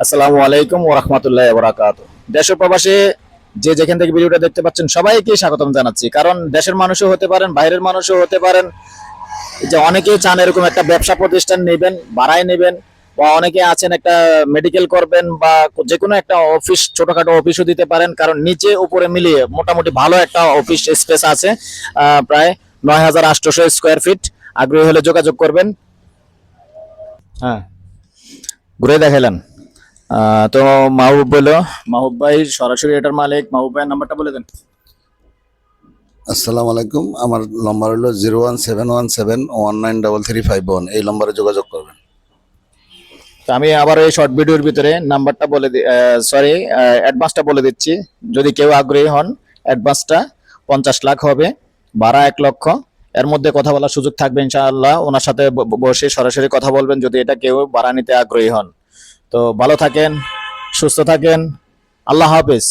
আসসালামু আলাইকুম ওয়া রাহমাতুল্লাহি ওয়া বারাকাতুহু। দেশ ও প্রবাসে যে যেখান থেকে ভিডিওটা দেখতে পাচ্ছেন সবাইকে স্বাগতম জানাচ্ছি। কারণ দেশের মানুষও হতে পারেন, বাইরের মানুষও হতে পারেন। যে অনেকেই চান এরকম একটা ব্যবসা প্রতিষ্ঠান নেবেন, ভাড়ায় নেবেন, বা অনেকে আছেন একটা মেডিকেল করবেন, বা যে কোনো একটা অফিস, ছোটখাটো অফিসও দিতে পারেন। কারণ নিচে উপরে মিলিয়ে মোটামুটি ভালো একটা অফিস স্পেস আছে, প্রায় ৯,৮০০ স্কোয়ার ফিট। আগ্রহী হলে যোগাযোগ করবেন। হ্যাঁ, ঘুরে দেখালেন। তো মাহবুব বললো, মাহবুব ভাই সরাসরি এটার মালিক। মাহবুব ভাইয়ের নাম্বারটা বলে দেন। আসসালামু আলাইকুম। আমার নম্বর হলো 01717193351। এই নম্বরে যোগাযোগ করবেন। তো আমি আবার এই শর্ট ভিডিওর ভিতরে নাম্বারটা বলে সরি, অ্যাডভান্সটা বলে দিচ্ছি। যদি কেউ আগ্রহী হন, অ্যাডভান্সটা 50 লাখ হবে, ভাড়া 1 লক্ষ। এর মধ্যে কথা বলার সুযোগ থাকবে ইনশাআল্লাহ। ওনার সাথে বসে সরাসরি কথা বলবেন যদি এটা কেউ ভাড়া নিতে আগ্রহী হন। তো ভালো থাকেন, সুস্থ থাকেন, আল্লাহ হাফেজ।